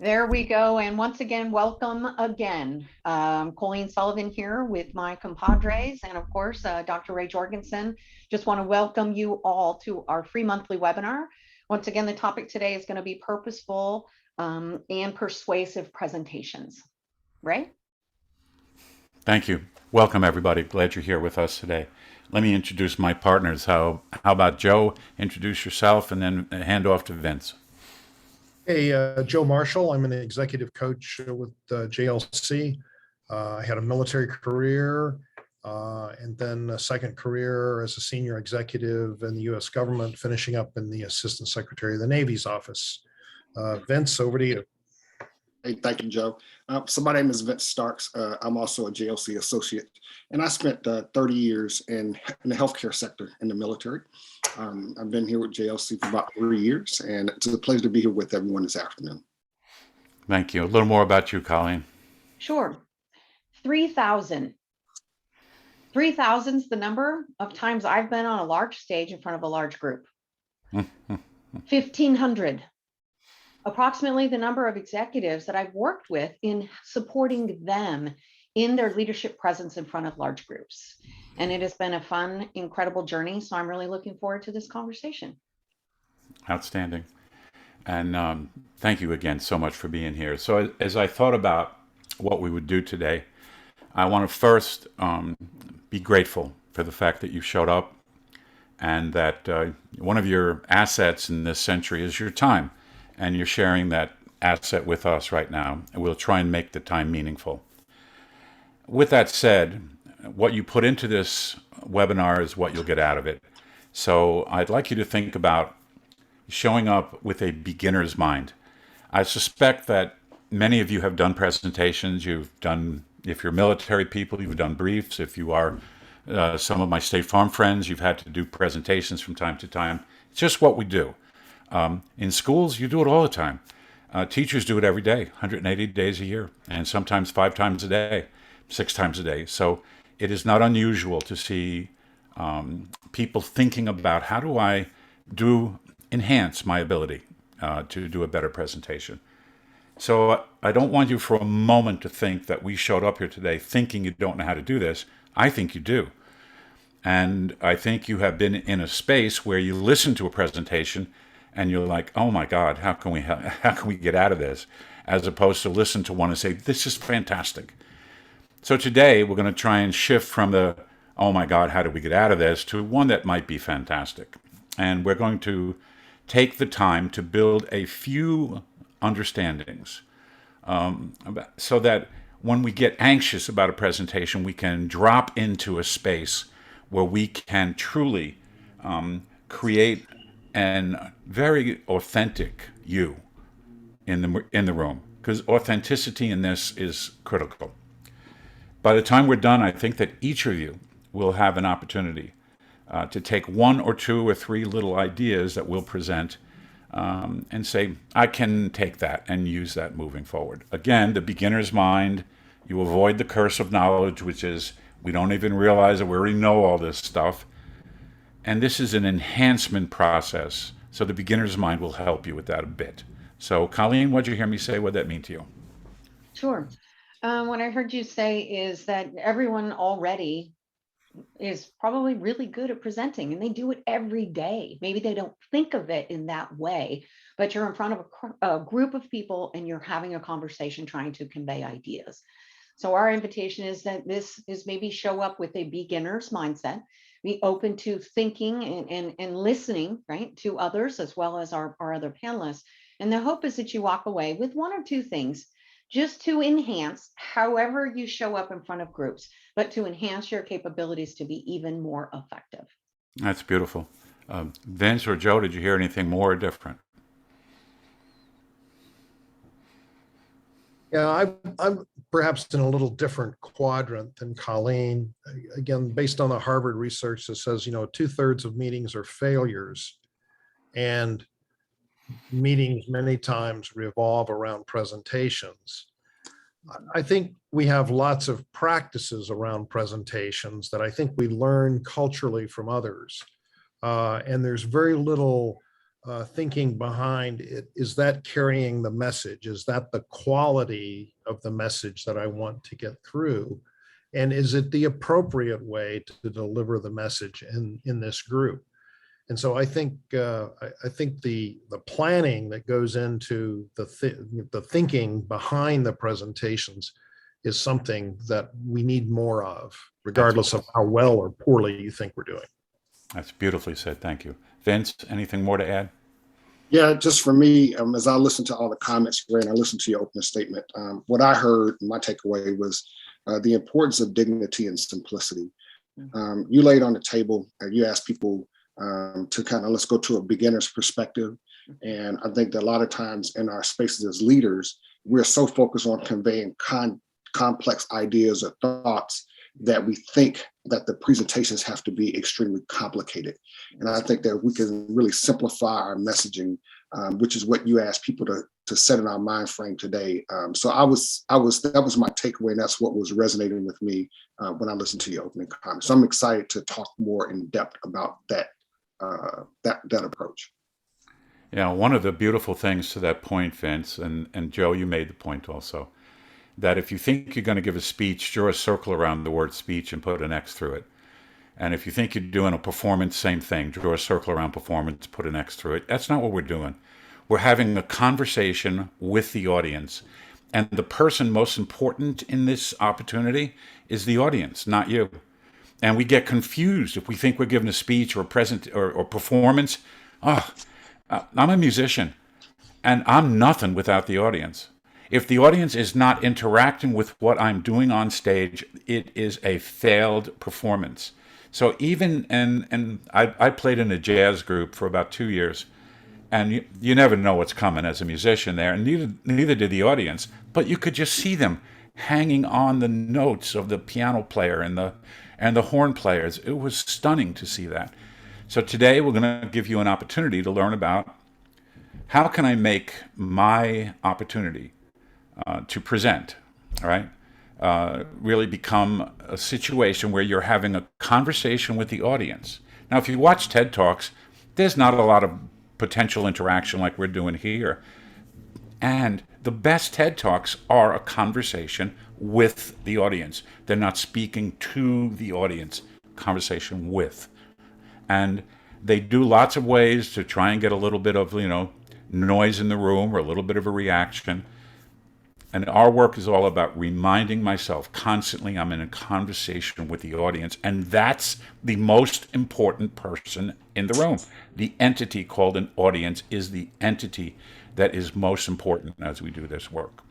There we go. And once again, welcome again. Colleen Sullivan here with my compadres and of course, Dr. Ray Jorgensen. Just want to welcome you all to our free monthly webinar. Once again, the topic today is going to be purposeful and persuasive presentations. Ray? Thank you. Welcome, everybody. Glad you're here with us today. Let me introduce my partners. How about Joe? Introduce yourself and then hand off to Vince. Hey, Joe Marshall. I'm an executive coach with JLC. I had a military career and then a second career as a senior executive in the U.S. government, finishing up in the Assistant Secretary of the Navy's office. Vince, over to you. Hey, thank you, Joe. So my name is Vince Starks. I'm also a JLC associate, and I spent 30 years in the healthcare sector in the military. I've been here with JLC for about 3 years, and it's a pleasure to be here with everyone this afternoon. Thank you. A little more about you, Colleen. Sure. 3,000. 3,000 is the number of times I've been on a large stage in front of a large group. 1,500. Approximately the number of executives that I've worked with in supporting them in their leadership presence in front of large groups. And it has been a fun, incredible journey. So I'm really looking forward to this conversation. Outstanding. And thank you again so much for being here. So as I thought about what we would do today, I want to first be grateful for the fact that you showed up and that one of your assets in this century is your time. And you're sharing that asset with us right now, and we'll try and make the time meaningful. With that said, what you put into this webinar is what you'll get out of it. So I'd like you to think about showing up with a beginner's mind. I suspect that many of you have done presentations. You've done, if you're military people, you've done briefs. If you are some of my State Farm friends, you've had to do presentations from time to time. It's just what we do. In schools, you do it all the time. Teachers do it every day, 180 days a year, and sometimes 5 times a day, 6 times a day. So it is not unusual to see people thinking about how do I enhance my ability to do a better presentation. So I don't want you for a moment to think that we showed up here today thinking you don't know how to do this. I think you do. And I think you have been in a space where you listen to a presentation and you're like, oh my God, how can we get out of this? As opposed to listen to one and say, this is fantastic. So today we're going to try and shift from the, oh my God, how do we get out of this, to one that might be fantastic. And we're going to take the time to build a few understandings so that when we get anxious about a presentation, we can drop into a space where we can truly create an very authentic you in the room, because authenticity in this is critical. By the time we're done, I think that each of you will have an opportunity to take 1 or 2 or 3 little ideas that we'll present and say, I can take that and use that moving forward. Again, the beginner's mind, you avoid the curse of knowledge, which is we don't even realize that we already know all this stuff. And this is an enhancement process. So the beginner's mind will help you with that a bit. So Colleen, what did you hear me say? What did that mean to you? Sure. What I heard you say is that everyone already is probably really good at presenting and they do it every day. Maybe they don't think of it in that way, but you're in front of a group of people and you're having a conversation trying to convey ideas. So our invitation is that this is maybe show up with a beginner's mindset, be open to thinking and listening, right, to others as well as our other panelists. And the hope is that you walk away with 1 or 2 things just to enhance however you show up in front of groups, but to enhance your capabilities to be even more effective. That's beautiful. Vince or Joe, did you hear anything more or different? Yeah, I'm perhaps in a little different quadrant than Colleen. Again, based on the Harvard research that says, 2/3 of meetings are failures, and meetings many times revolve around presentations. I think we have lots of practices around presentations that I think we learn culturally from others. And there's very little thinking behind it? Is that carrying the message? Is that the quality of the message that I want to get through? And is it the appropriate way to deliver the message in this group? And so I think the planning that goes into the thinking behind the presentations is something that we need more of, regardless of how well or poorly you think we're doing. That's beautifully said. Thank you. Vince, anything more to add? Yeah, just for me, as I listened to all the comments, Ray, and I listened to your opening statement, what I heard, my takeaway was the importance of dignity and simplicity. You laid on the table, you asked people to kind of, let's go to a beginner's perspective. And I think that a lot of times in our spaces as leaders, we're so focused on conveying complex ideas or thoughts that we think that the presentations have to be extremely complicated. And I think that we can really simplify our messaging, which is what you asked people to set in our mind frame today. So that was my takeaway, and that's what was resonating with me when I listened to your opening comments. So I'm excited to talk more in depth about that approach. Yeah, one of the beautiful things to that point, Vince, and Joe, you made the point also, that if you think you're going to give a speech, draw a circle around the word speech and put an X through it. And if you think you're doing a performance, same thing, draw a circle around performance, put an X through it. That's not what we're doing. We're having a conversation with the audience. And the person most important in this opportunity is the audience, not you. And we get confused if we think we're giving a speech or a present or performance. I'm a musician, and I'm nothing without the audience. If the audience is not interacting with what I'm doing on stage, it is a failed performance. So even, and I played in a jazz group for about 2 years, and you never know what's coming as a musician there, and neither did the audience, but you could just see them hanging on the notes of the piano player and the horn players. It was stunning to see that. So today we're going to give you an opportunity to learn about how can I make my opportunity to present, all right, really become a situation where you're having a conversation with the audience. Now, if you watch TED Talks, there's not a lot of potential interaction like we're doing here. And the best TED Talks are a conversation with the audience. They're not speaking to the audience, conversation with. And they do lots of ways to try and get a little bit of, noise in the room or a little bit of a reaction. And our work is all about reminding myself constantly I'm in a conversation with the audience. And that's the most important person in the room. The entity called an audience is the entity that is most important as we do this work.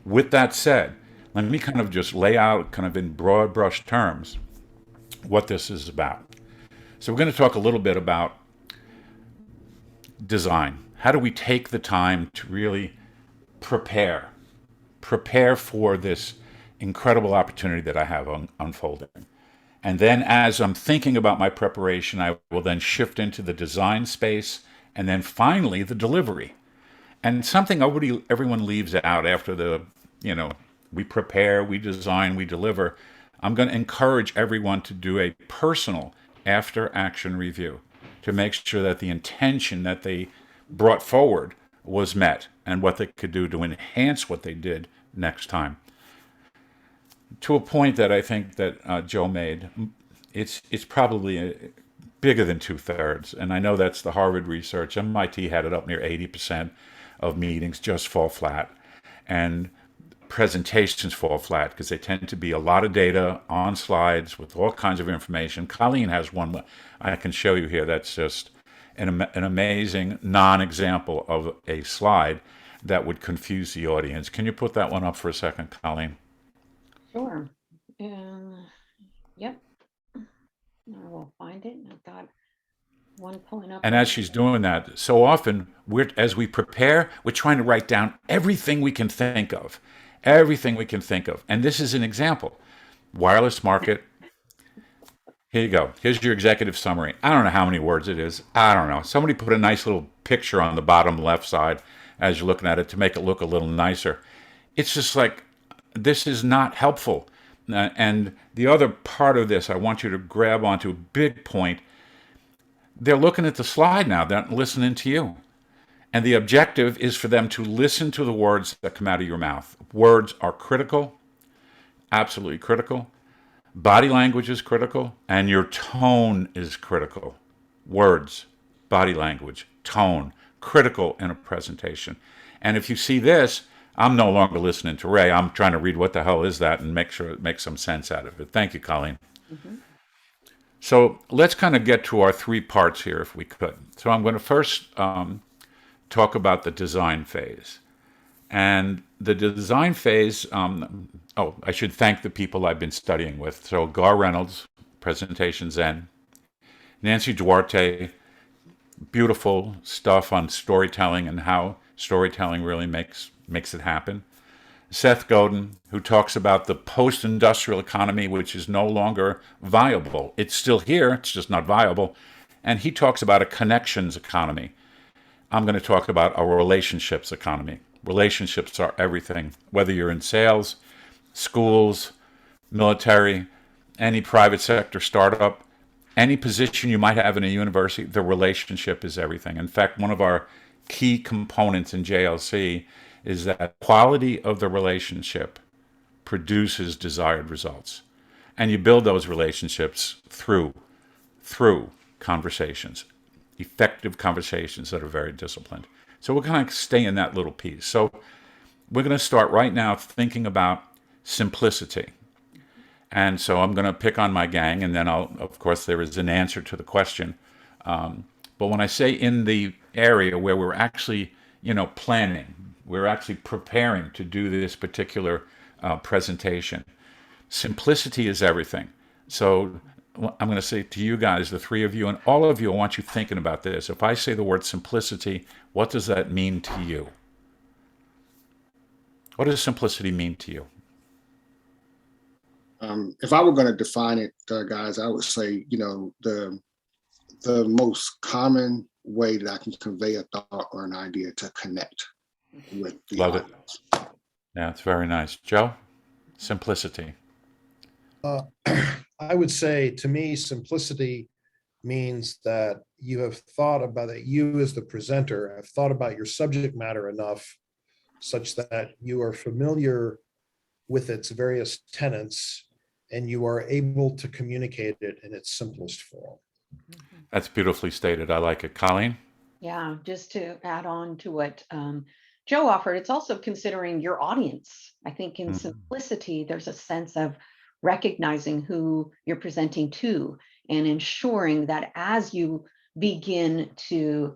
With that said, let me kind of just lay out kind of in broad brush terms what this is about. So we're going to talk a little bit about design. How do we take the time to really prepare for this incredible opportunity that I have unfolding? And then as I'm thinking about my preparation, I will then shift into the design space and then finally the delivery. And something everyone leaves out after we prepare, we design, we deliver. I'm going to encourage everyone to do a personal after-action review to make sure that the intention that they brought forward was met and what they could do to enhance what they did next time. To a point that I think that Joe made, it's probably bigger than 2/3. And I know that's the Harvard research. MIT had it up near 80% of meetings just fall flat. And presentations fall flat because they tend to be a lot of data on slides with all kinds of information. Colleen has one I can show you here that's just an amazing non-example of a slide that would confuse the audience. Can you put that one up for a second, Colleen? Sure. Yep. I will find it. I've got one pulling up. And as she's doing that, so often as we prepare, we're trying to write down everything we can think of. Everything we can think of. And this is an example. Wireless market. Here you go. Here's your executive summary. I don't know how many words it is. I don't know. Somebody put a nice little picture on the bottom left side as you're looking at it to make it look a little nicer. It's just like, this is not helpful. And the other part of this, I want you to grab onto a big point. they're looking at the slide now. They're not listening to you. And the objective is for them to listen to the words that come out of your mouth. Words are critical, absolutely critical. Body language is critical, and your tone is critical. Words, body language, tone, critical in a presentation. And if you see this, I'm no longer listening to Ray. I'm trying to read what the hell is that and make sure it makes some sense out of it. Thank you, Colleen. Mm-hmm. So let's kind of get to our three parts here, if we could. So I'm going to first talk about the design phase. And the design phase, I should thank the people I've been studying with. So Gar Reynolds, Presentation Zen, Nancy Duarte, beautiful stuff on storytelling and how storytelling really makes it happen. Seth Godin, who talks about the post-industrial economy, which is no longer viable. It's still here, it's just not viable. And he talks about a connections economy. I'm going to talk about a relationships economy. Relationships are everything, whether you're in sales, schools, military, any private sector startup, any position you might have in a university, the relationship is everything. In fact, one of our key components in JLC is that quality of the relationship produces desired results. And you build those relationships through conversations, effective conversations that are very disciplined. So we'll kind of stay in that little piece. So we're going to start right now thinking about simplicity. And so I'm going to pick on my gang, and then of course, there is an answer to the question. But when I say in the area where we're actually, planning, we're actually preparing to do this particular presentation, simplicity is everything. So I'm going to say to you guys, the three of you, and all of you, I want you thinking about this. If I say the word simplicity, what does that mean to you? What does simplicity mean to you? If I were going to define it, guys, I would say, the most common way that I can convey a thought or an idea to connect with the Love it. audience. Yeah, it's very nice. Joe, simplicity. I would say, to me, simplicity means that you have thought about it. You as the presenter have thought about your subject matter enough such that you are familiar with its various tenets and you are able to communicate it in its simplest form. That's beautifully stated. I like it. Colleen? Yeah, just to add on to what Joe offered, it's also considering your audience. I think in simplicity, there's a sense of recognizing who you're presenting to and ensuring that as you begin to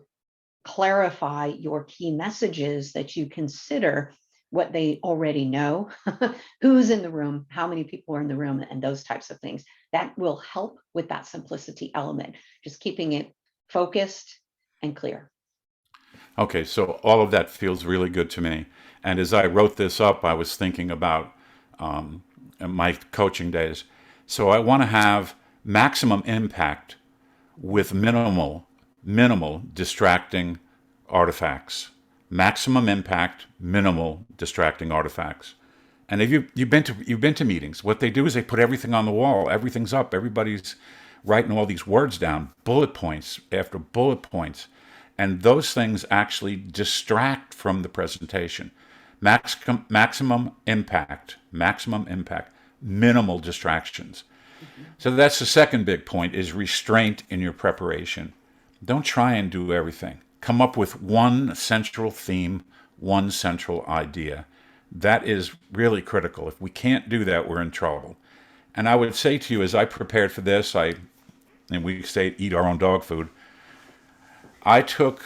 clarify your key messages, that you consider what they already know, who's in the room, how many people are in the room, and those types of things. That will help with that simplicity element, just keeping it focused and clear. Okay, so all of that feels really good to me. And as I wrote this up, I was thinking about my coaching days. So I want to have maximum impact with minimal distracting artifacts. Maximum impact, minimal distracting artifacts. And if you've been to meetings, what they do is they put everything on the wall. Everything's up. Everybody's writing all these words down, bullet points after bullet points. And those things actually distract from the presentation. Maximum impact, minimal distractions. So that's the second big point, is restraint in your preparation. Don't try and do everything. Come up with one central theme, one central idea. That is really critical. If we can't do that, we're in trouble. And I would say to you, as I prepared for this, and we say eat our own dog food, I took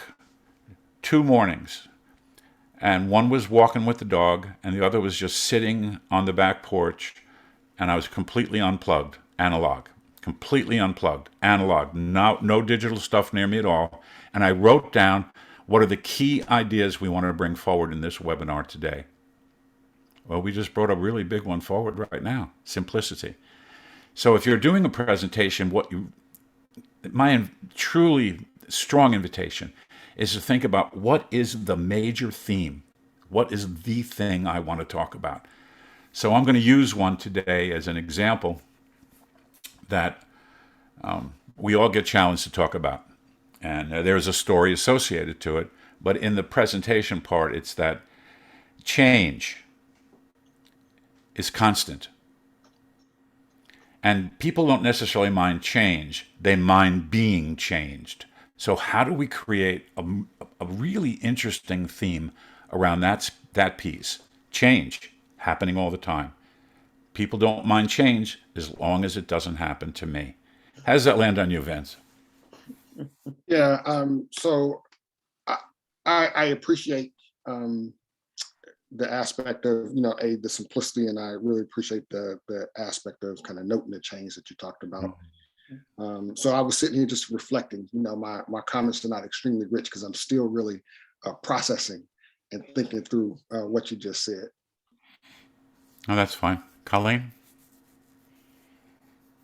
2 mornings, and one was walking with the dog, and the other was just sitting on the back porch, and I was completely unplugged, analog, completely unplugged, analog, no digital stuff near me at all. And I wrote down what are the key ideas we want to bring forward in this webinar today. Well, we just brought a really big one forward right now, simplicity. So if you're doing a presentation, my truly strong invitation is to think about what is the major theme? What is the thing I want to talk about? So I'm going to use one today as an example that we all get challenged to talk about. and there's a story associated to it. But in the presentation part, it's that change is constant. And people don't necessarily mind change, they mind being changed. So, how do we create a really interesting theme around that piece? Change, happening all the time. People don't mind change as long as it doesn't happen to me. How does that land on you, Vince? Yeah. So I, I appreciate the aspect of, the simplicity, and I really appreciate the aspect of kind of noting the change that you talked about. So I was sitting here just reflecting. My comments are not extremely rich because I'm still really processing and thinking through what you just said. Oh, that's fine. Colleen?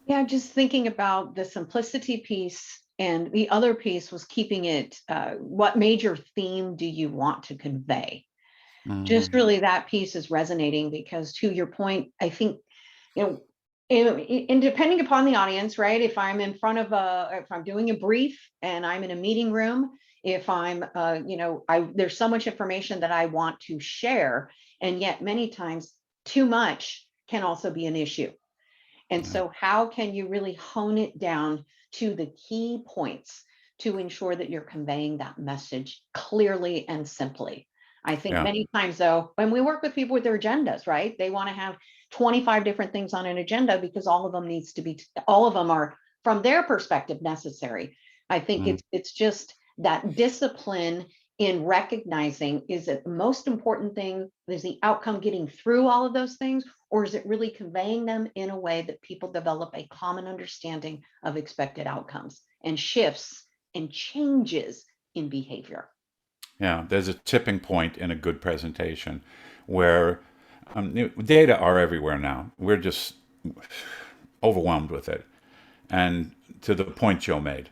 Yeah, just thinking about the simplicity piece, and the other piece was keeping it, what major theme do you want to convey? Just really that piece is resonating because, to your point, I think, you know, and depending upon the audience, right? If I'm in front of if I'm doing a brief and I'm in a meeting room, if I'm, there's so much information that I want to share, and yet many times too much can also be an issue. And so how can you really hone it down to the key points to ensure that you're conveying that message clearly and simply? I think Yeah. many times, though, when we work with people with their agendas, right, they want to have 25 different things on an agenda because all of them are, from their perspective, necessary. I think Mm. it's just that discipline in recognizing, is it the most important thing? Is the outcome getting through all of those things? Or is it really conveying them in a way that people develop a common understanding of expected outcomes and shifts and changes in behavior? Yeah, there's a tipping point in a good presentation where data are everywhere now. We're just overwhelmed with it. And to the point Joe made,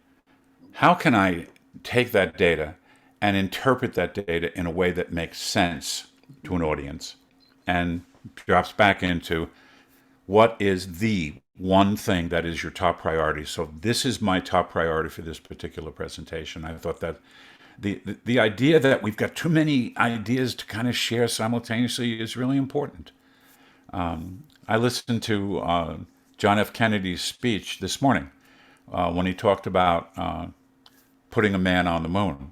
how can I take that data and interpret that data in a way that makes sense to an audience and drops back into what is the one thing that is your top priority? So this is my top priority for this particular presentation. I thought that the idea that we've got too many ideas to kind of share simultaneously is really important. I listened to John F. Kennedy's speech this morning when he talked about putting a man on the moon.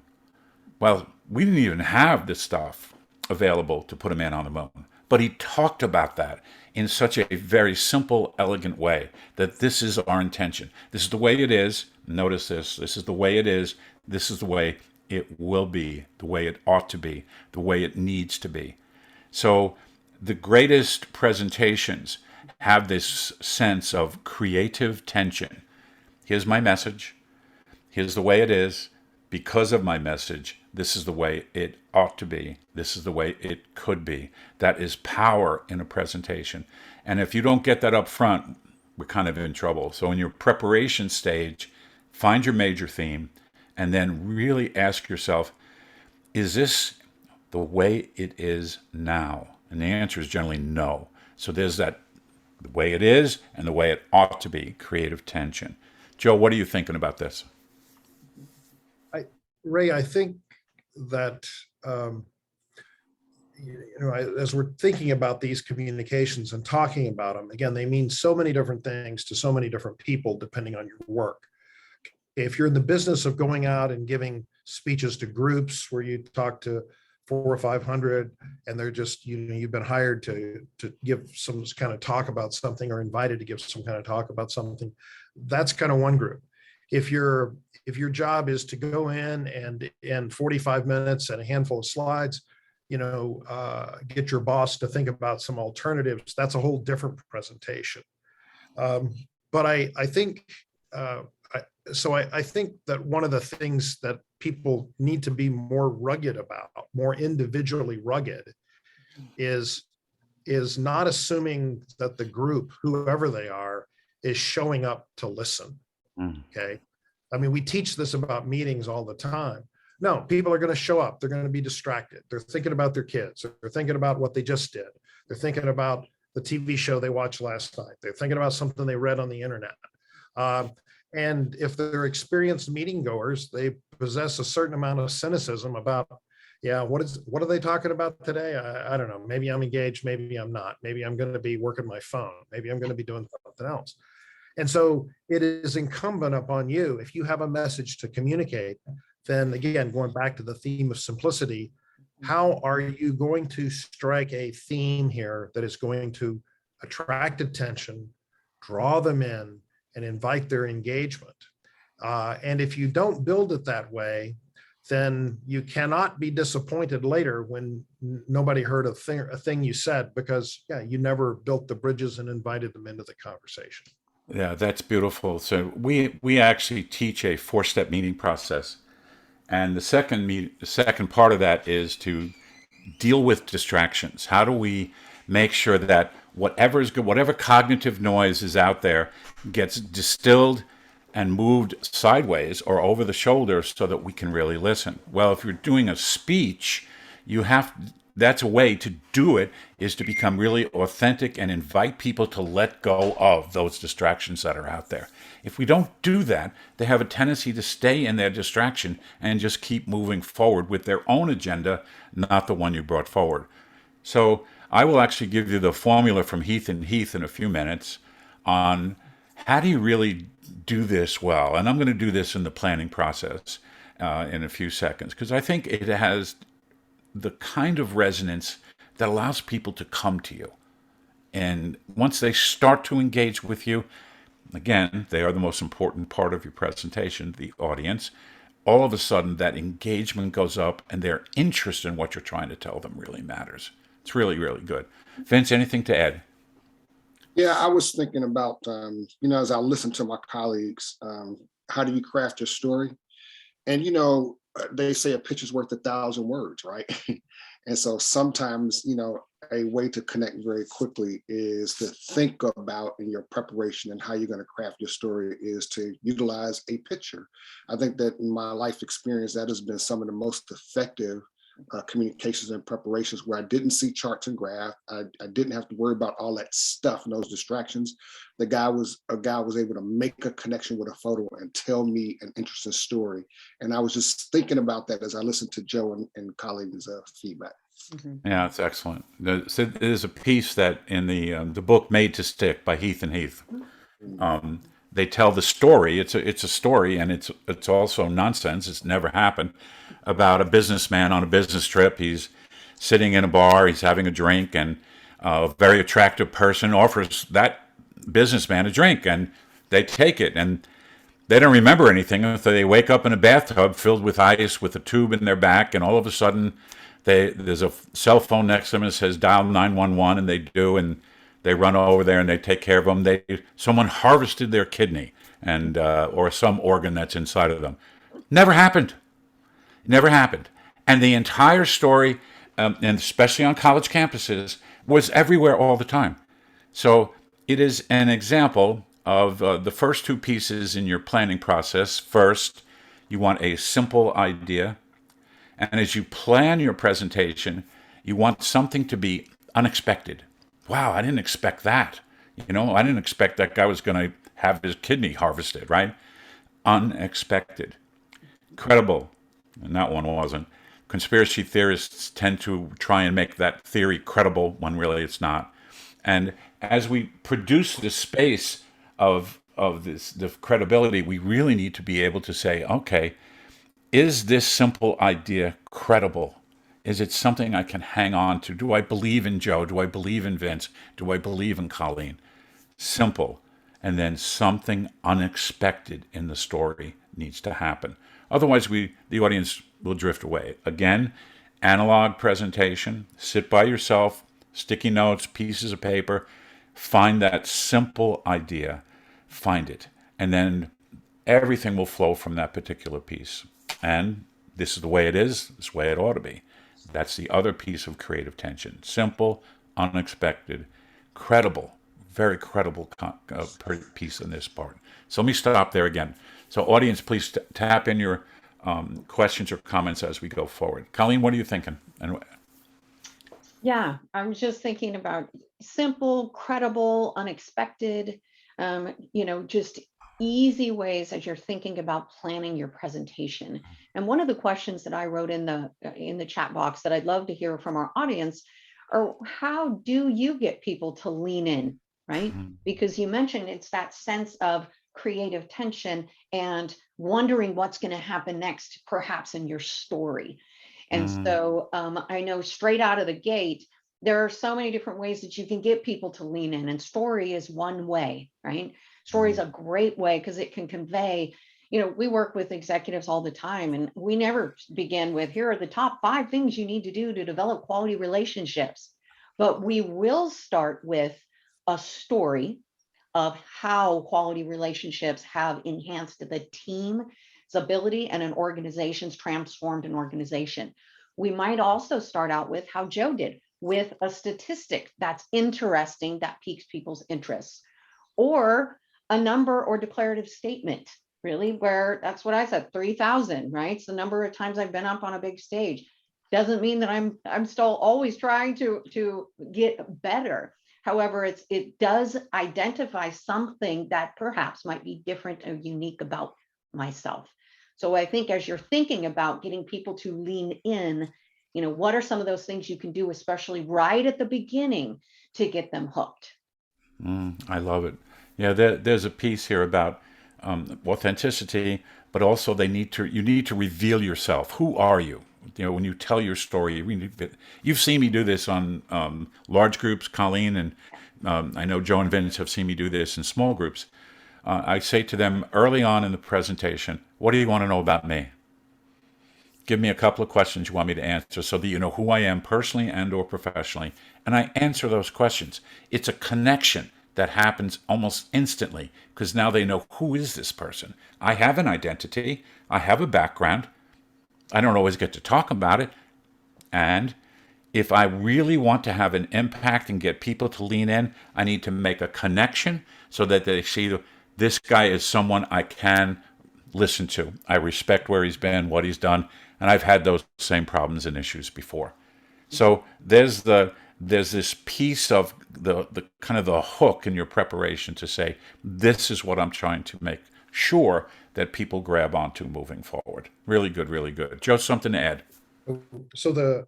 Well, we didn't even have the stuff available to put a man on the moon. But he talked about that in such a very simple, elegant way that this is our intention. This is the way it is. Notice this. This is the way it is. This is the way it will be, the way it ought to be, the way it needs to be. So the greatest presentations have this sense of creative tension. Here's my message. Here's the way it is. Because of my message, this is the way it ought to be. This is the way it could be. That is power in a presentation. And if you don't get that up front, we're kind of in trouble. So in your preparation stage, find your major theme and then really ask yourself, is this the way it is now? And the answer is generally no. So there's that, the way it is and the way it ought to be, creative tension. Joe, what are you thinking about this? Ray, I think that, as we're thinking about these communications and talking about them, again, they mean so many different things to so many different people depending on your work. If you're in the business of going out and giving speeches to groups where you talk to 400 or 500 and they're just, you've been hired to give some kind of talk about something or invited to give some kind of talk about something, that's kind of one group. If your job is to go in 45 minutes and a handful of slides, get your boss to think about some alternatives, that's a whole different presentation. But I think that one of the things that people need to be more rugged about, more individually rugged, is not assuming that the group, whoever they are, is showing up to listen. Okay. I mean, we teach this about meetings all the time. No, people are going to show up. They're going to be distracted. They're thinking about their kids. They're thinking about what they just did. They're thinking about the TV show they watched last night. They're thinking about something they read on the internet. And if they're experienced meeting goers, they possess a certain amount of cynicism about, yeah, what are they talking about today? I don't know. Maybe I'm engaged, maybe I'm not. Maybe I'm going to be working my phone. Maybe I'm going to be doing something else. And so it is incumbent upon you, if you have a message to communicate, then again, going back to the theme of simplicity, how are you going to strike a theme here that is going to attract attention, draw them in, and invite their engagement? And if you don't build it that way, then you cannot be disappointed later when nobody heard a thing you said, because yeah, you never built the bridges and invited them into the conversation. Yeah, that's beautiful. So we actually teach a 4-step meeting process, and the second part of that is to deal with distractions. How do we make sure that whatever's good, whatever cognitive noise is out there gets distilled and moved sideways or over the shoulder so that we can really listen? Well, if you're doing a speech, that's a way to do it, is to become really authentic and invite people to let go of those distractions that are out there. If we don't do that, they have a tendency to stay in their distraction and just keep moving forward with their own agenda, not the one you brought forward. So I will actually give you the formula from Heath and Heath in a few minutes on how do you really do this well. And I'm going to do this in the planning process in a few seconds, because I think it has the kind of resonance that allows people to come to you. And once they start to engage with you, again, they are the most important part of your presentation, the audience. All of a sudden, that engagement goes up and their interest in what you're trying to tell them really matters. It's really, really good. Vince, anything to add? Yeah, I was thinking about, as I listen to my colleagues, how do you craft your story? And, they say a picture's worth 1,000 words, right? And so sometimes, a way to connect very quickly is to think about in your preparation and how you're going to craft your story is to utilize a picture. I think that in my life experience, that has been some of the most effective communications and preparations, where I didn't see charts and graphs. I didn't have to worry about all that stuff and those distractions. A guy was able to make a connection with a photo and tell me an interesting story. And I was just thinking about that as I listened to Joe and colleagues' feedback. Mm-hmm. Yeah, it's excellent. So there's a piece that in the book Made to Stick by Heath and Heath. They tell the story. It's a story, and it's also nonsense. It's never happened, about a businessman on a business trip. He's sitting in a bar. He's having a drink, and a very attractive person offers that businessman a drink, and they take it, and they don't remember anything. So they wake up in a bathtub filled with ice with a tube in their back, and all of a sudden, there's a cell phone next to them that says dial 911, and they do, and they run over there and they take care of them. Someone harvested their kidney and or some organ that's inside of them. Never happened. Never happened. And the entire story, and especially on college campuses, was everywhere all the time. So it is an example of the first two pieces in your planning process. First, you want a simple idea. And as you plan your presentation, you want something to be unexpected. Wow, I didn't expect that. I didn't expect that guy was going to have his kidney harvested, right? Unexpected. Credible. And that one wasn't. Conspiracy theorists tend to try and make that theory credible when really it's not. And as we produce this space of the credibility, we really need to be able to say, okay, is this simple idea credible? Is it something I can hang on to? Do I believe in Joe? Do I believe in Vince? Do I believe in Colleen? Simple. And then something unexpected in the story needs to happen. Otherwise, the audience will drift away. Again, analog presentation, sit by yourself, sticky notes, pieces of paper, find that simple idea, find it, and then everything will flow from that particular piece. And this is the way it is, this is the way it ought to be. That's the other piece of creative tension. Simple, unexpected, credible, very credible piece in this part. So let me stop there again. So audience, please tap in your questions or comments as we go forward. Colleen, what are you thinking? Yeah, I'm just thinking about simple, credible, unexpected, just easy ways as you're thinking about planning your presentation. And one of the questions that I wrote in the chat box that I'd love to hear from our audience are, how do you get people to lean in, right? Because you mentioned it's that sense of creative tension and wondering what's going to happen next, perhaps in your story. And so I know straight out of the gate, there are so many different ways that you can get people to lean in, and story is one way, right? Story is a great way because it can convey, we work with executives all the time, and we never begin with, here are the top 5 things you need to do to develop quality relationships. But we will start with a story of how quality relationships have enhanced the team's ability and an organization's transformed an organization. We might also start out with how Joe did, with a statistic that's interesting, that piques people's interests, or a number or declarative statement, really, where that's what I said, 3,000, right? It's the number of times I've been up on a big stage. Doesn't mean that I'm still always trying to get better. However, it does identify something that perhaps might be different or unique about myself. So I think as you're thinking about getting people to lean in, what are some of those things you can do, especially right at the beginning, to get them hooked? I love it. Yeah, there's a piece here about authenticity, but also you need to reveal yourself. Who are you? When you tell your story, you've seen me do this on large groups, Colleen, and I know Joe and Vince have seen me do this in small groups. I say to them early on in the presentation, what do you want to know about me? Give me a couple of questions you want me to answer so that you know who I am personally and or professionally. And I answer those questions. It's a connection that happens almost instantly because now they know, who is this person? I have an identity. I have a background. I don't always get to talk about it. And if I really want to have an impact and get people to lean in, I need to make a connection so that they see this guy is someone I can listen to. I respect where he's been, what he's done, and I've had those same problems and issues before. So there's this piece of the kind of the hook in your preparation to say, this is what I'm trying to make sure that people grab onto moving forward. Really good, really good. Joe, something to add? So the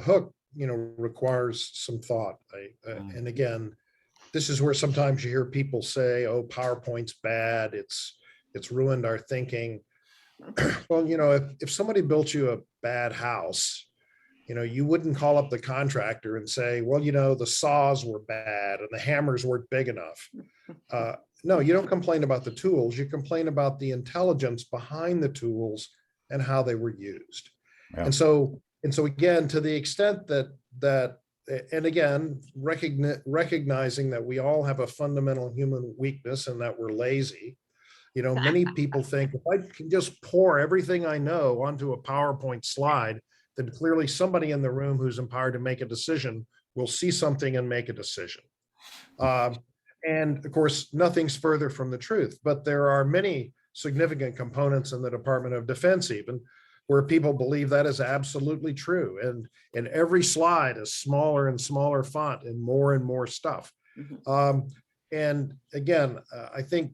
hook, requires some thought. And again, this is where sometimes you hear people say, "Oh, PowerPoint's bad. It's ruined our thinking." Well, if somebody built you a bad house, you wouldn't call up the contractor and say, "Well, the saws were bad and the hammers weren't big enough." No, you don't complain about the tools. You complain about the intelligence behind the tools and how they were used. Yeah. And so again, to the extent that and again, recognizing that we all have a fundamental human weakness and that we're lazy. Many people think, if I can just pour everything I know onto a PowerPoint slide, then clearly somebody in the room who's empowered to make a decision will see something and make a decision. And of course, nothing's further from the truth, but there are many significant components in the Department of Defense, even, where people believe that is absolutely true. And every slide is smaller and smaller font and more stuff. And again, I think,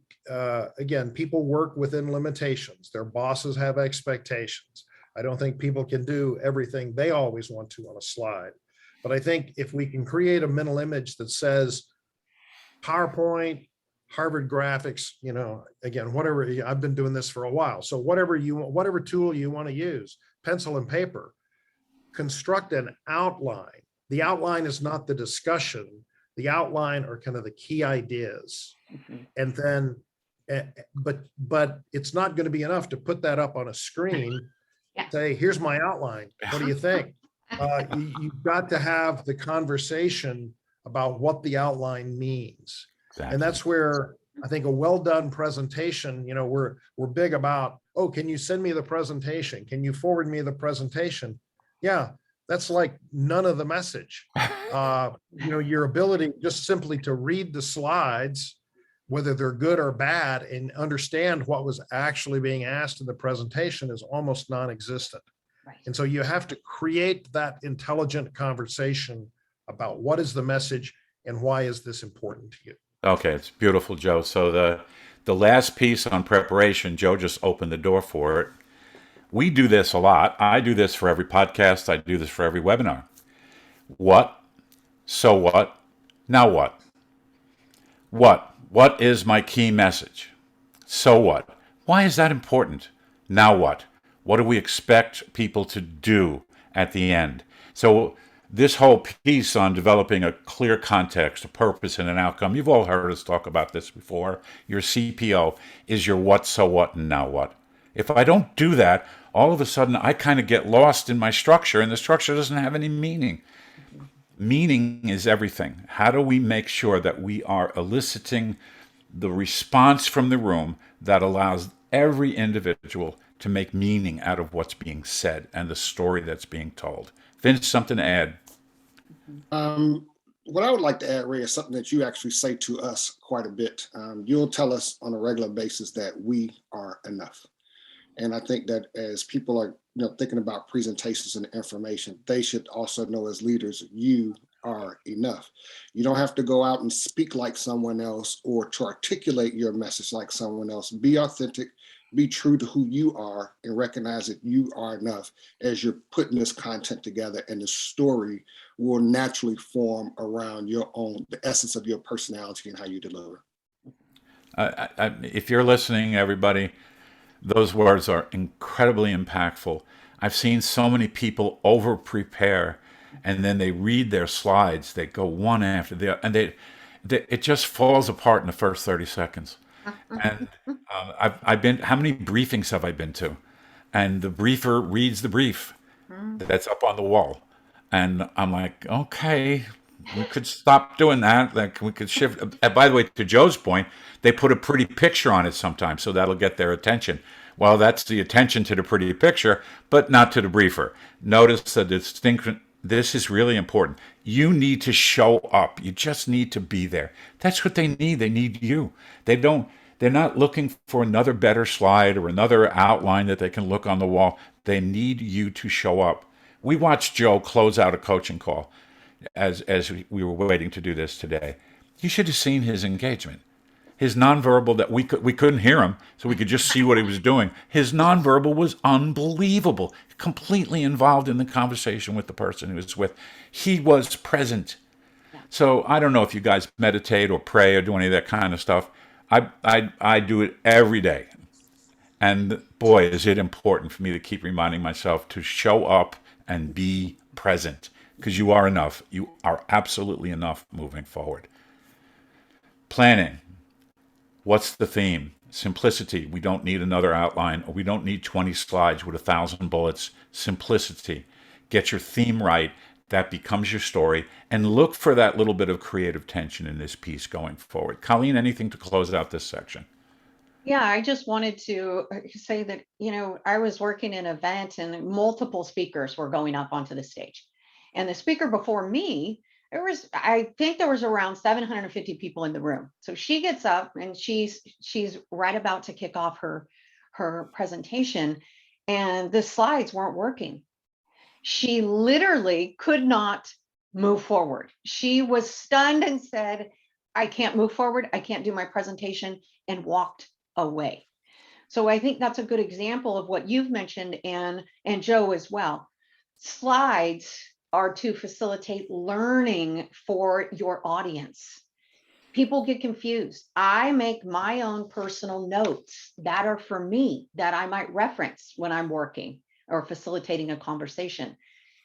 people work within limitations. Their bosses have expectations. I don't think people can do everything they always want to on a slide. But I think if we can create a mental image that says PowerPoint, Harvard graphics, again, whatever, I've been doing this for a while. So whatever tool you want to use, pencil and paper, construct an outline. The outline is not the discussion. The outline are kind of the key ideas. And then, but it's not going to be enough to put that up on a screen, say, here's my outline. What do you think? You've got to have the conversation about what the outline means. Exactly. And that's where I think a well-done presentation, we're big about, oh, can you send me the presentation? Can you forward me the presentation? Yeah, that's like none of the message. Your ability just simply to read the slides, whether they're good or bad, and understand what was actually being asked in the presentation is almost non-existent. Right. And so you have to create that intelligent conversation about what is the message and why is this important to you. Okay, it's beautiful, Joe. So the last piece on preparation, Joe just opened the door for it. We do this a lot. I do this for every podcast. I do this for every webinar. What? So what? Now what? What? What is my key message? So what? Why is that important? Now what? What do we expect people to do at the end? So this whole piece on developing a clear context, a purpose, and an outcome, you've all heard us talk about this before. Your CPO is your what, so what, and now what. If I don't do that, all of a sudden I kind of get lost in my structure, and the structure doesn't have any meaning. Meaning is everything. How do we make sure that we are eliciting the response from the room that allows every individual to make meaning out of what's being said and the story that's being told? Vince, something to add? What I would like to add, Ray, is something that you actually say to us quite a bit. You'll tell us on a regular basis that we are enough. And I think that as people are thinking about presentations and information, they should also know as leaders, you are enough. You don't have to go out and speak like someone else or to articulate your message like someone else. Be authentic, be true to who you are, and recognize that you are enough as you're putting this content together, and the story will naturally form around your own, the essence of your personality and how you deliver. If you're listening, everybody, those words are incredibly impactful. I've seen so many people over prepare, and then they read their slides. They go one after the other, and it just falls apart in the first 30 seconds. And I've been, how many briefings have I been to? And the briefer reads the brief that's up on the wall. And I'm like, okay, we could stop doing that. Like we could shift. By the way, to Joe's point, they put a pretty picture on it sometimes, so that'll get their attention. Well, that's the attention to the pretty picture, but not to the briefer. Notice the distinction. This is really important. You need to show up. You just need to be there. That's what they need. They need you. They're not looking for another better slide or another outline that they can look on the wall. They need you to show up. We watched Joe close out a coaching call as we were waiting to do this today. You should have seen his engagement. His nonverbal, that we couldn't hear him, so we could just see what he was doing. His nonverbal was unbelievable, completely involved in the conversation with the person he was with. He was present. So I don't know if you guys meditate or pray or do any of that kind of stuff. I do it every day. And boy, is it important for me to keep reminding myself to show up and be present, because you are enough. You are absolutely enough moving forward. Planning. What's the theme? Simplicity. We don't need another outline, or we don't need 20 slides with 1,000 bullets. Simplicity. Get your theme right. That becomes your story. And look for that little bit of creative tension in this piece going forward. Colleen, anything to close out this section? Yeah, I just wanted to say that, I was working in an event and multiple speakers were going up onto the stage. And the speaker before me, I think there was around 750 people in the room. So she gets up and she's right about to kick off her presentation, and the slides weren't working. She literally could not move forward. She was stunned and said, I can't move forward. I can't do my presentation, and walked away. So I think that's a good example of what you've mentioned, and Joe as well. Slides are to facilitate learning for your audience. People get confused. I make my own personal notes that are for me, that I might reference when I'm working or facilitating a conversation.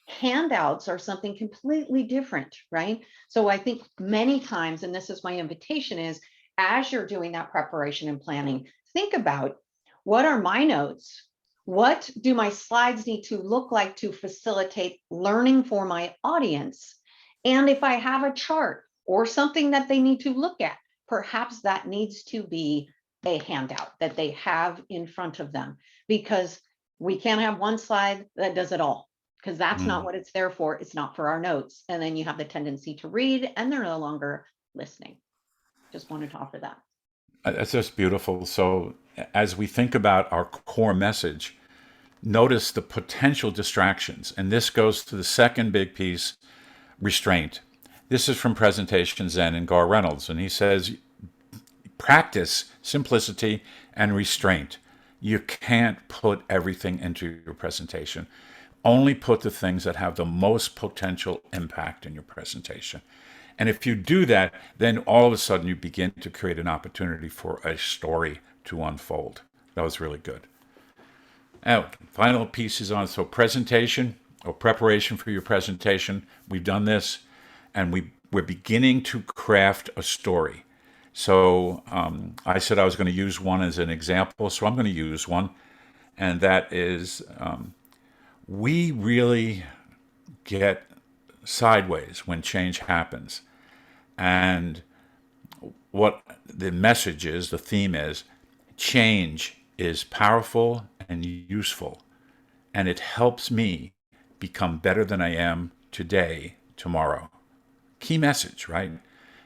Handouts are something completely different, right? So I think many times, and this is my invitation, is as you're doing that preparation and planning, think about, what are my notes? What do my slides need to look like to facilitate learning for my audience? And if I have a chart or something that they need to look at, perhaps that needs to be a handout that they have in front of them, because we can't have one slide that does it all, because that's not what it's there for. It's not for our notes. And then you have the tendency to read and they're no longer listening. Just wanted to offer that. That's just beautiful. So as we think about our core message, notice the potential distractions. And this goes to the second big piece, restraint. This is from Presentation Zen and Gar Reynolds. And he says, practice simplicity and restraint. You can't put everything into your presentation. Only put the things that have the most potential impact in your presentation. And if you do that, then all of a sudden you begin to create an opportunity for a story to unfold. That was really good. Now, final piece is on, so presentation or preparation for your presentation. We've done this, and we're beginning to craft a story. So I said I was going to use one as an example, so I'm going to use one, and that is we really get sideways when change happens. And what the message is, the theme is, change is powerful and useful, and it helps me become better than I am today, tomorrow. Key message, right?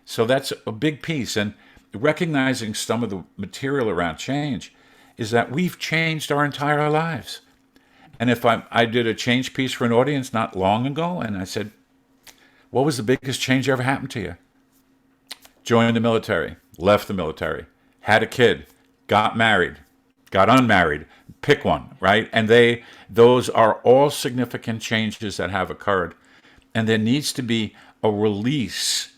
So that's a big piece. And recognizing some of the material around change is that we've changed our entire lives. And if I did a change piece for an audience not long ago, and I said, what was the biggest change ever happened to you? Joined the military, left the military, had a kid, got married, got unmarried, pick one, right? And those are all significant changes that have occurred. And there needs to be a release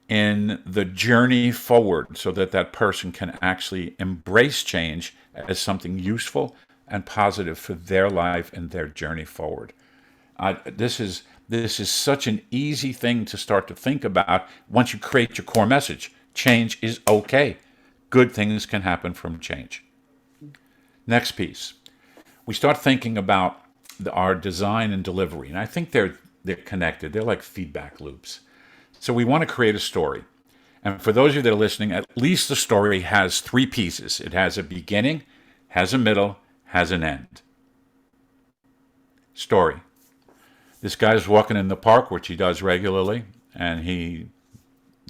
in the journey forward so that that person can actually embrace change as something useful and positive for their life and their journey forward. This is such an easy thing to start to think about once you create your core message. Change is okay. Good things can happen from change. Next piece. We start thinking about our design and delivery, and I think they're connected. They're like feedback loops. So we want to create a story. And for those of you that are listening, at least the story has three pieces. It has a beginning, has a middle, has an end. Story. This guy's walking in the park, which he does regularly, and he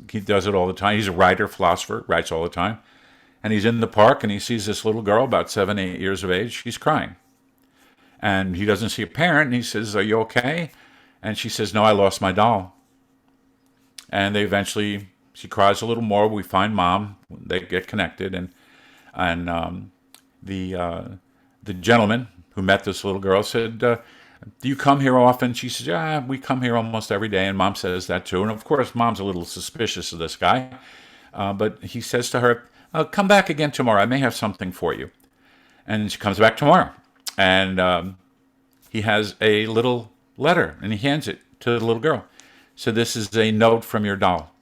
does it all the time. He's a writer, philosopher, writes all the time. And he's in the park, and he sees this little girl, about 7, 8 years of age. She's crying. And he doesn't see a parent, and he says, "Are you okay?" And she says, "No, I lost my doll." And she cries a little more. We find mom. They get connected, and the gentleman who met this little girl said, "Do you come here often?" She says, "Yeah, we come here almost every day." And mom says that too. And of course, mom's a little suspicious of this guy. But he says to her, "Come back again tomorrow. I may have something for you." And she comes back tomorrow. And he has a little letter, and he hands it to the little girl. So this is a note from your doll.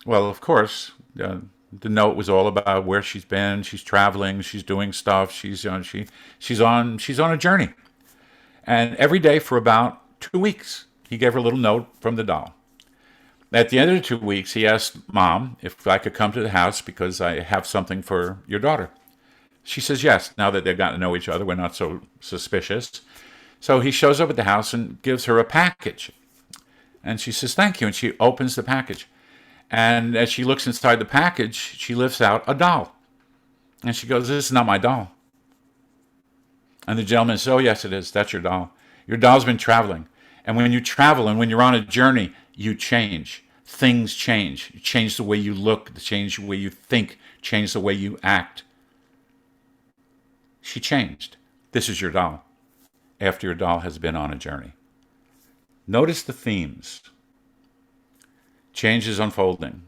Well, of course, the note was all about where she's been. She's traveling. She's doing stuff. She's on a journey. And every day for about 2 weeks, he gave her a little note from the doll. At the end of the 2 weeks, he asked mom if I could come to the house because I have something for your daughter. She says yes. Now that they've gotten to know each other, we're not so suspicious. So he shows up at the house and gives her a package. And she says, "Thank you." And she opens the package. And as she looks inside the package, she lifts out a doll. And she goes, "This is not my doll." And the gentleman says, "Oh, yes, it is. That's your doll. Your doll's been traveling. And when you travel and when you're on a journey, you change. Things change. You change the way you look, change the way you think, change the way you act." She changed. This is your doll after your doll has been on a journey. Notice the themes. Change is unfolding.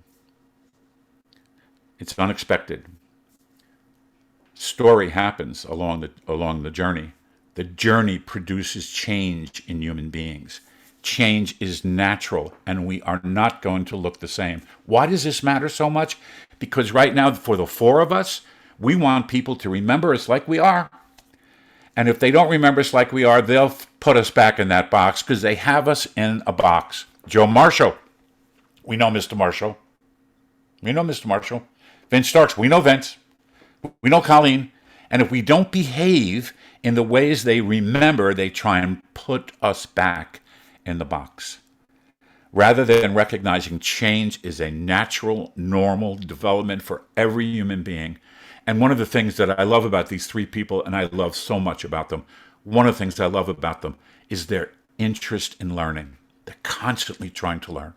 It's unexpected. Story happens along the journey. The journey produces change in human beings. Change is natural, and we are not going to look the same. Why does this matter so much? Because right now, for the four of us, we want people to remember us like we are. And if they don't remember us like we are, they'll put us back in that box because they have us in a box. Joe Marshall. We know Mr. Marshall. We know Mr. Marshall. Vince Starks. We know Vince. We know Colleen. And if we don't behave in the ways they remember, they try and put us back in the box. Rather than recognizing change is a natural, normal development for every human being. And one of the things that I love about these three people, and I love so much about them, one of the things I love about them is their interest in learning. They're constantly trying to learn.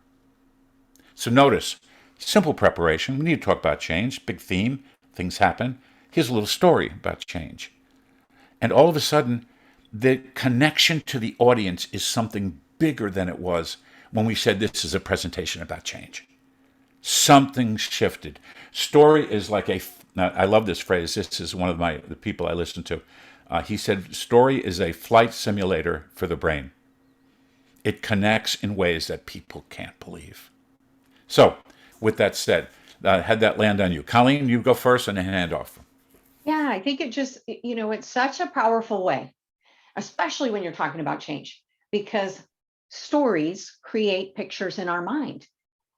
So notice, Simple preparation. We need to talk about change. Big theme. Things happen. Here's a little story about change. And all of a sudden, the connection to the audience is something bigger than it was when we said this is a presentation about change. Something shifted. Story is like a, now, I love this phrase. This is one of the people I listen to. He said, story is a flight simulator for the brain. It connects in ways that people can't believe. So, with that said, had that land on you. Colleen, you go first and then hand off. Yeah, I think it just, it's such a powerful way, especially when you're talking about change, because stories create pictures in our mind.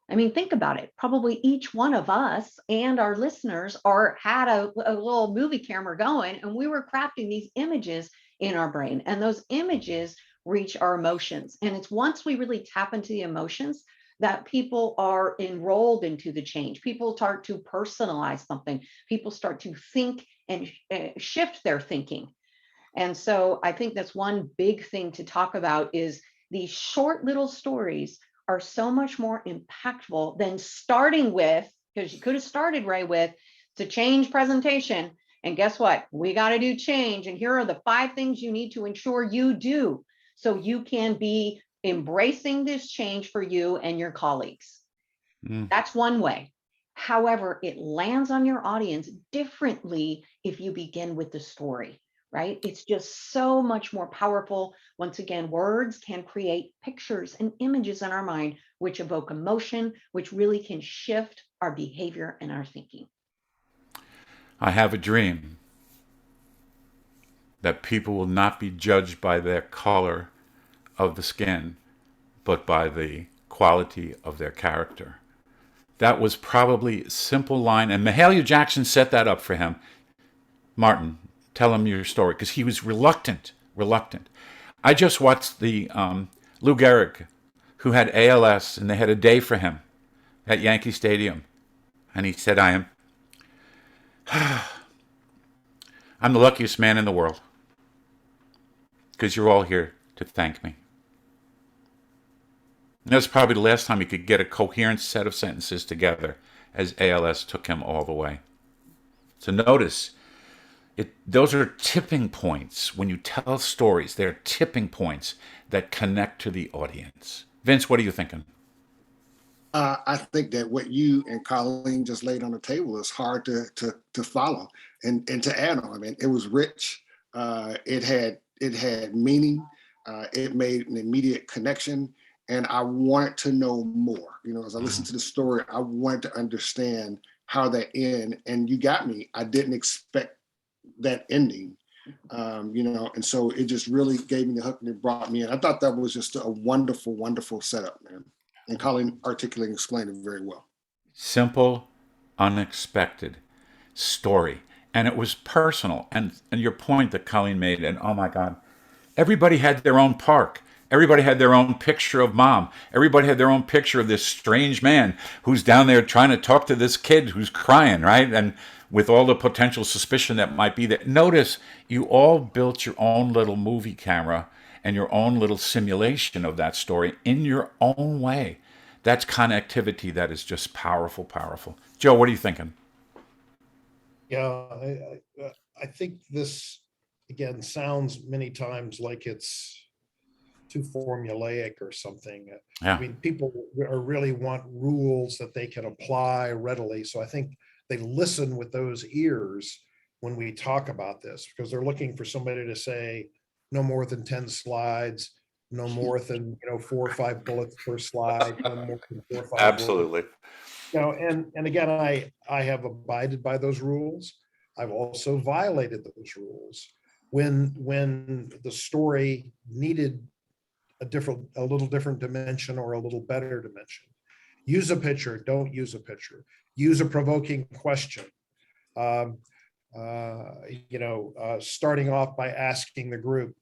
I mean, think about it. Probably each one of us and our listeners had a little movie camera going, and we were crafting these images in our brain, and those images reach our emotions. And it's once we really tap into the emotions that people are enrolled into the change. People start to personalize something. People start to think and shift their thinking. And so I think that's one big thing to talk about is these short little stories are so much more impactful than starting with, because you could have started right with, to change presentation. And guess what? We got to do change. And here are the 5 things you need to ensure you do so you can be embracing this change for you and your colleagues. That's one way. However, it lands on your audience differently if you begin with the story, right? It's just so much more powerful. Once again, words can create pictures and images in our mind, which evoke emotion, which really can shift our behavior and our thinking. I have a dream that people will not be judged by their color of the skin, but by the quality of their character. That was probably a simple line, and Mahalia Jackson set that up for him. Martin, tell him your story, because he was reluctant. I just watched the Lou Gehrig, who had ALS, and they had a day for him at Yankee Stadium. And he said, I'm the luckiest man in the world, because you're all here to thank me. And that was probably the last time he could get a coherent set of sentences together, as ALS took him all the way. So notice, those are tipping points. When you tell stories, they're tipping points that connect to the audience. Vince, what are you thinking? I think that what you and Colleen just laid on the table is hard to follow and to add on. I mean, it was rich. It had meaning. It made an immediate connection. And I wanted to know more. As I listened to the story, I wanted to understand how that ended. And you got me. I didn't expect that ending, and so it just really gave me the hook and it brought me in. I thought that was just a wonderful, wonderful setup, man. And Colleen articulating explained it very well. Simple, unexpected story. And it was personal. And your point that Colleen made, and oh my God, everybody had their own park. Everybody had their own picture of mom. Everybody had their own picture of this strange man who's down there trying to talk to this kid who's crying, right? And with all the potential suspicion that might be there. Notice you all built your own little movie camera and your own little simulation of that story in your own way. That's connectivity that is just powerful, powerful. Joe, what are you thinking? Yeah, I think this, again, sounds many times like it's too formulaic or something. Yeah. I mean, people really want rules that they can apply readily. So I think they listen with those ears when we talk about this, because they're looking for somebody to say no more than 10 slides, no more than 4 or 5 bullets per slide, no more than 4 or 5 Absolutely. words. And again, I have abided by those rules. I've also violated those rules when the story needed a little different dimension or a little better dimension. Use a picture, don't use a picture. Use a provoking question. Starting off by asking the group,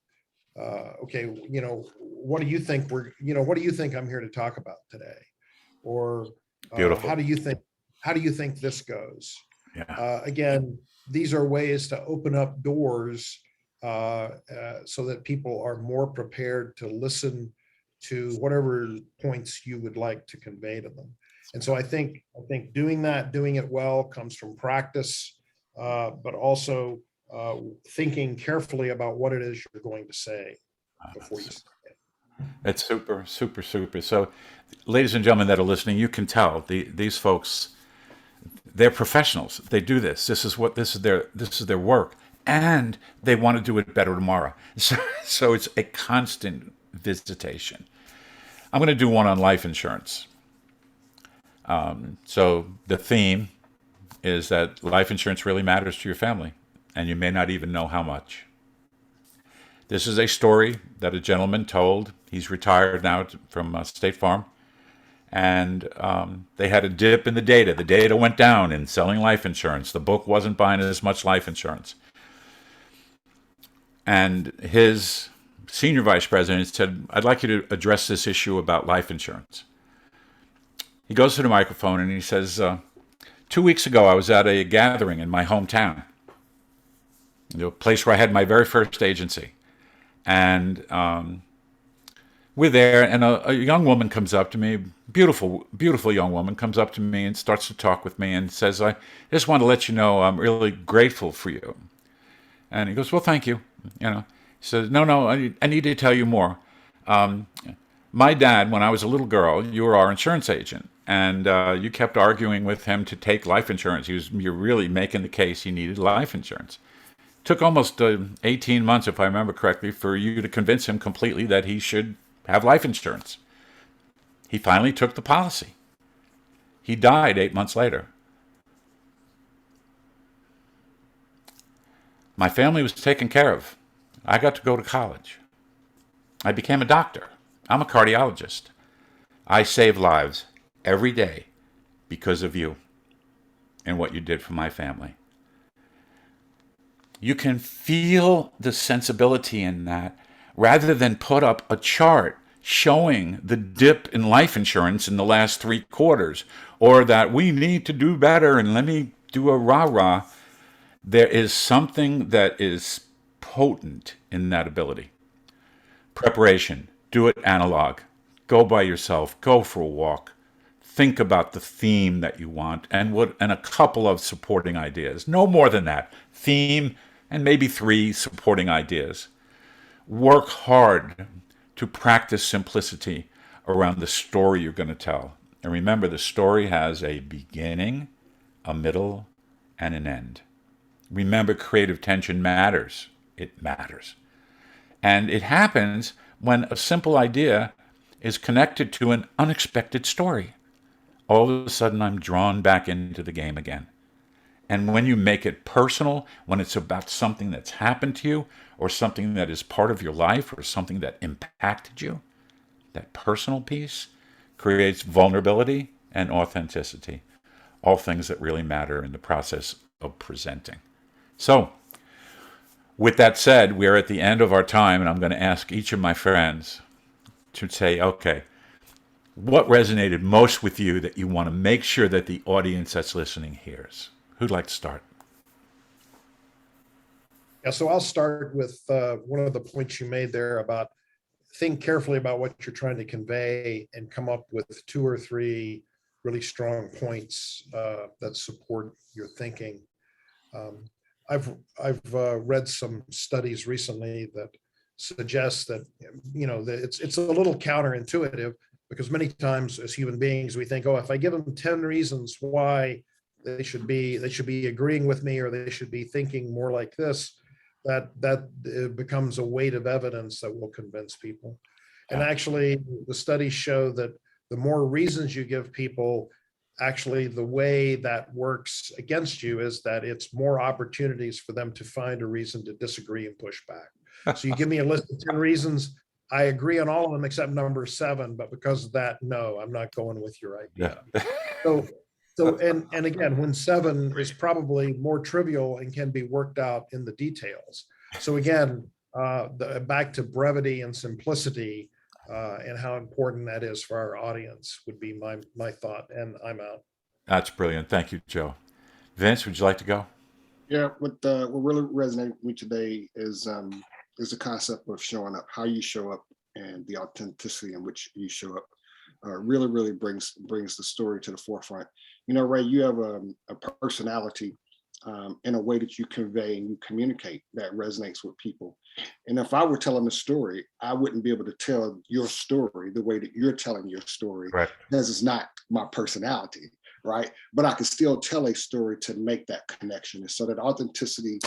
okay, what do you think what do you think I'm here to talk about today? Or Beautiful. how do you think this goes? Yeah. Again, these are ways to open up doors so that people are more prepared to listen to whatever points you would like to convey to them. And so I think doing that, doing it well, comes from practice, but also thinking carefully about what it is you're going to say before you say it. It's super, super, super. So, ladies and gentlemen that are listening, you can tell these folks, they're professionals. They do this. This is their work, and they want to do it better tomorrow. So it's a constant visitation. I'm going to do one on life insurance. So the theme is that life insurance really matters to your family, and you may not even know how much. This is a story that a gentleman told. He's retired now from State Farm. And they had a dip in the data. The data went down in selling life insurance. The book wasn't buying as much life insurance. And his senior vice president said, I'd like you to address this issue about life insurance. He goes to the microphone and he says, 2 weeks ago, I was at a gathering in my hometown, a place where I had my very first agency. And we're there, and a young woman comes up to me, beautiful, beautiful young woman, comes up to me and starts to talk with me and says, I just want to let you know I'm really grateful for you. And he goes, well, thank you. He says, no, I need to tell you more. My dad, when I was a little girl, you were our insurance agent, and you kept arguing with him to take life insurance. You're really making the case he needed life insurance. Took almost 18 months, if I remember correctly, for you to convince him completely that he should have life insurance. He finally took the policy. He died 8 months later. My family was taken care of. I got to go to college. I became a doctor. I'm a cardiologist. I save lives every day because of you and what you did for my family. You can feel the sensibility in that rather than put up a chart showing the dip in life insurance in the last 3 quarters, or that we need to do better and let me do a rah-rah. There is something that is potent in that ability. Preparation. Do it analog. Go by yourself. Go for a walk. Think about the theme that you want and a couple of supporting ideas. No more than that. Theme and maybe 3 supporting ideas. Work hard to practice simplicity around the story you're going to tell. And remember, the story has a beginning, a middle, and an end. Remember, creative tension matters. It matters. And it happens when a simple idea is connected to an unexpected story. All of a sudden, I'm drawn back into the game again. And when you make it personal, when it's about something that's happened to you or something that is part of your life or something that impacted you, that personal piece creates vulnerability and authenticity, all things that really matter in the process of presenting. So, with that said, we're at the end of our time, and I'm going to ask each of my friends to say, okay, what resonated most with you that you want to make sure that the audience that's listening hears? Who'd like to start? Yeah, so I'll start with one of the points you made there about think carefully about what you're trying to convey and come up with 2 or 3 really strong points that support your thinking. I've read some studies recently that suggest that that it's a little counterintuitive, because many times as human beings we think, oh, if I give them 10 reasons why they should be agreeing with me, or they should be thinking more like this, that it becomes a weight of evidence that will convince people. And actually, the studies show that the more reasons you give people, actually the way that works against you is that it's more opportunities for them to find a reason to disagree and push back. So you give me a list of 10 reasons, I agree on all of them except number 7, but because of that, no, I'm not going with your idea. Yeah. So and again, when 7 is probably more trivial and can be worked out in the details. So again, back to brevity and simplicity, and how important that is for our audience would be my thought, and I'm out. That's brilliant. Thank you, Joe. Vince, would you like to go? Yeah, what really resonated with me today is the concept of showing up, how you show up, and the authenticity in which you show up. really brings the story to the forefront. You know, Ray, you have a personality in a way that you convey and you communicate that resonates with people. And if I were telling a story, I wouldn't be able to tell your story the way that you're telling your story, Correct. because it's not my personality, right? But I can still tell a story to make that connection. And so that authenticity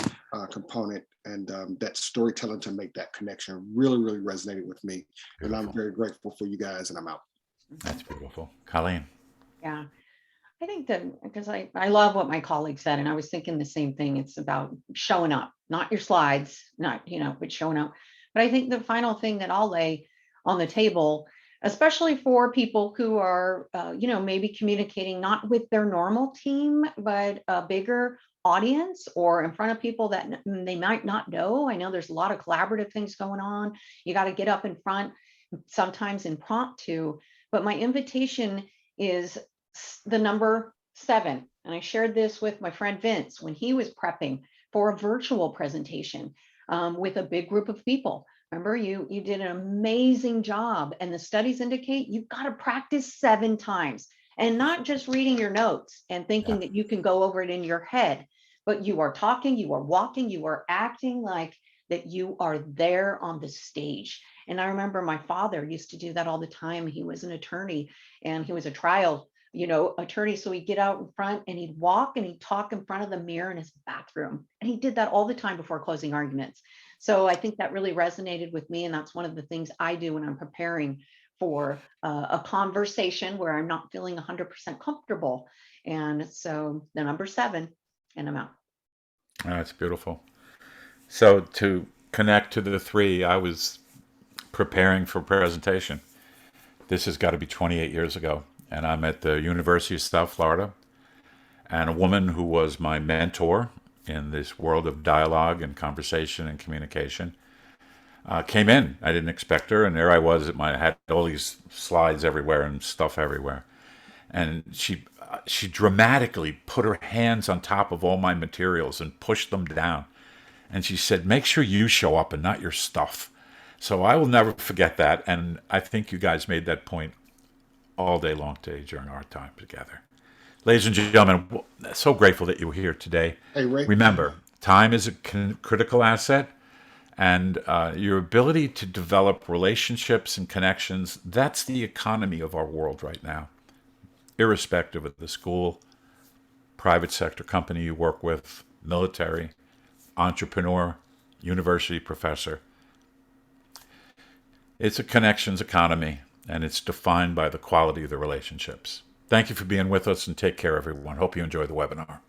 component and that storytelling to make that connection really resonated with me. And I'm Beautiful. very grateful for you guys, and I'm out. That's beautiful. Colleen. Yeah. I think that because I love what my colleague said, and I was thinking the same thing. It's about showing up, not your slides, not, but showing up. But I think the final thing that I'll lay on the table, especially for people who are, maybe communicating not with their normal team, but a bigger audience or in front of people that they might not know. I know there's a lot of collaborative things going on. You got to get up in front, sometimes impromptu. But my invitation is the number 7. And I shared this with my friend Vince when he was prepping for a virtual presentation with a big group of people. Remember, you did an amazing job. And the studies indicate you've got to practice 7 times and not just reading your notes and thinking that you can go over it in your head, but you are talking, you are walking, you are acting like that you are there on the stage. And I remember my father used to do that all the time. He was an attorney and he was a trial attorney. So he'd get out in front and he'd walk and he'd talk in front of the mirror in his bathroom. And he did that all the time before closing arguments. So I think that really resonated with me. And that's one of the things I do when I'm preparing for a conversation where I'm not feeling 100% comfortable. And so the number 7, and I'm out. That's beautiful. So to connect to the 3, I was preparing for presentation. This has got to be 28 years ago. And I'm at the University of South Florida. And a woman who was my mentor in this world of dialogue and conversation and communication came in. I didn't expect her. And there I was I had all these slides everywhere and stuff everywhere. And she dramatically put her hands on top of all my materials and pushed them down. And she said, make sure you show up and not your stuff. So I will never forget that. And I think you guys made that point all day long today during our time together. Ladies and gentlemen, so grateful that you were here today. Hey, Ray. Remember, time is a critical asset, and your ability to develop relationships and connections, that's the economy of our world right now, irrespective of the school, private sector company you work with, military, entrepreneur, university professor. It's a connections economy, and it's defined by the quality of the relationships. Thank you for being with us, and take care, everyone. Hope you enjoy the webinar.